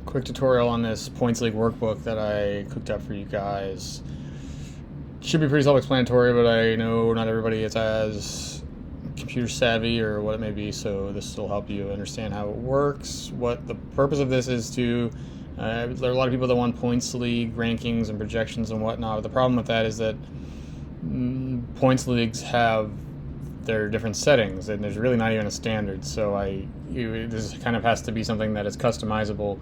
quick tutorial on this Points League workbook that I cooked up for you guys. Should be pretty self-explanatory, but I know not everybody is as computer savvy or what it may be, so this will help you understand how it works. What the purpose of this is to there are a lot of people that want Points League rankings and projections and whatnot, but the problem with that is that Points Leagues have their different settings, and there's really not even a standard. So this kind of has to be something that is customizable.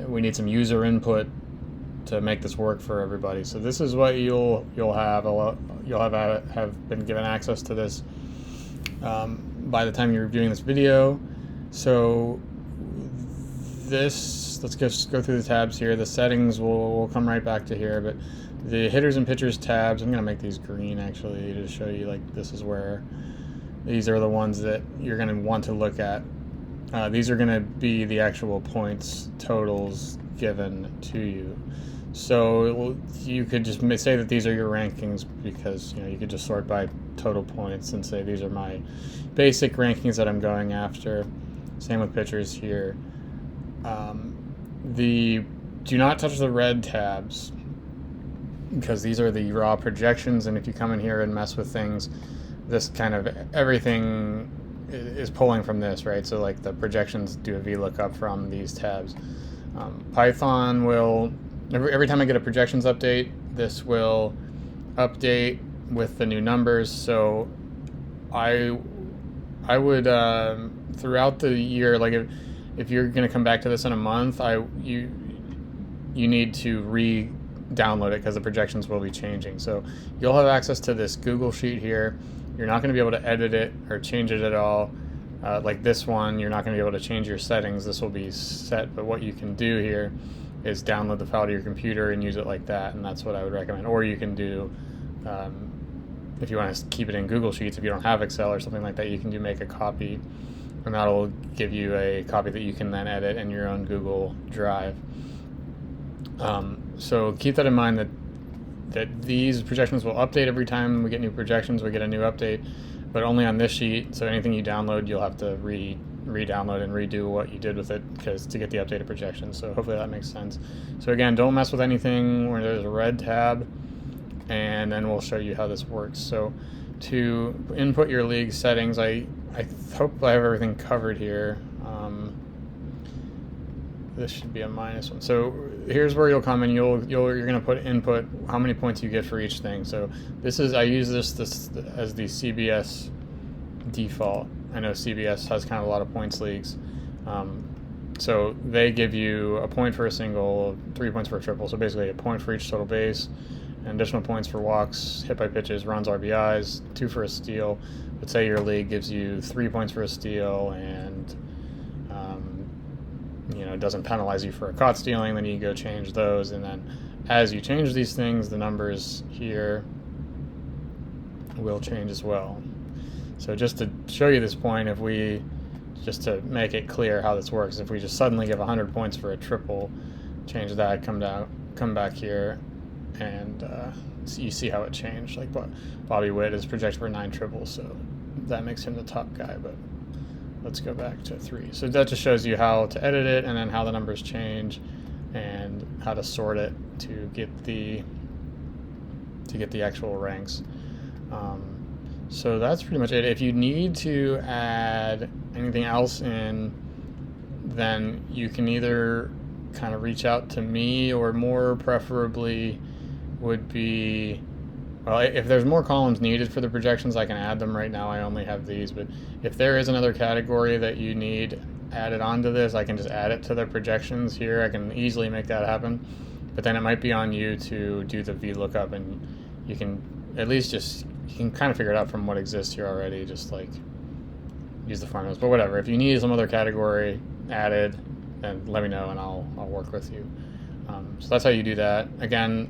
We need some user input to make this work for everybody. So this is what you'll have been given access to this by the time you're viewing this video. So let's just go through the tabs here. The settings will come right back to here, but the hitters and pitchers tabs, I'm going to make these green actually to show you, like, this is where these are the ones that you're going to want to look at. These are going to be the actual points totals given to you. So you could just say that these are your rankings, because you could just sort by total points and say these are my basic rankings that I'm going after. Same with pitchers here. Do not touch the red tabs, because these are the raw projections, and if you come in here and mess with things, this kind of everything is pulling from this, right? So like the projections do a VLOOKUP from these tabs. Python will, every time I get a projections update, this will update with the new numbers. So I would throughout the year, like if you're going to come back to this in a month, you need to download it, because the projections will be changing. So you'll have access to this Google Sheet here. You're not going to be able to edit it or change it at all. Like this one, you're not going to be able to change your settings. This will be set, but what you can do here is download the file to your computer and use it like that, and that's what I would recommend. Or you can do, if you want to keep it in Google Sheets, if you don't have Excel or something like that, you can make a copy, and that'll give you a copy that you can then edit in your own Google Drive. So keep that in mind, that these projections will update every time we get new projections. We get a new update, but only on this sheet. So anything you download, you'll have to re-download and redo what you did with it, because to get the updated projections. So hopefully that makes sense. So again, don't mess with anything where there's a red tab, and then we'll show you how this works. So to input your league settings, I hope I have everything covered here. This should be a -1. So here's where you'll come and you're going to put input how many points you get for each thing. So I use this as the CBS default. I know CBS has kind of a lot of points leagues. So they give you a point for a single, 3 points for a triple. So basically a point for each total base, and additional points for walks, hit by pitches, runs, RBIs, 2 for a steal. But say your league gives you 3 points for a steal, and it doesn't penalize you for a caught stealing, then you go change those, and then as you change these things, the numbers here will change as well. So just to show you this point, just to make it clear how this works, if we just suddenly give 100 points for a triple, change that, come back here, and you see how it changed. Like Bobby Witt is projected for 9 triples, so that makes him the top guy, but let's go back to 3. So that just shows you how to edit it, and then how the numbers change, and how to sort it to get the actual ranks. So that's pretty much it. If you need to add anything else in, then you can either kind of reach out to me, or more preferably would be, well, if there's more columns needed for the projections, I can add them. Right now I only have these, but if there is another category that you need added onto this, I can just add it to the projections here. I can easily make that happen, but then it might be on you to do the VLOOKUP, and you can at least you can kind of figure it out from what exists here already, just like use the formulas. But whatever, if you need some other category added, then let me know and I'll work with you. So that's how you do that. Again,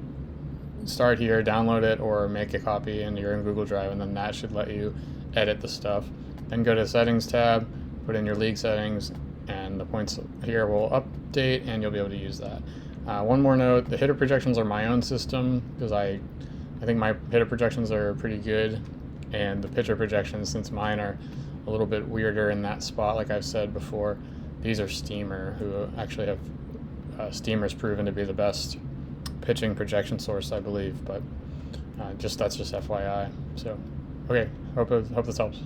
start here, download it, or make a copy into your own Google Drive, and then that should let you edit the stuff. Then go to the settings tab, put in your league settings, and the points here will update, and you'll be able to use that. One more note, the hitter projections are my own system, because I think my hitter projections are pretty good, and the pitcher projections, since mine are a little bit weirder in that spot, like I've said before, these are Steamer, who actually have Steamer's proven to be the best pitching projection source, I believe, but that's just FYI. So, okay, hope this helps.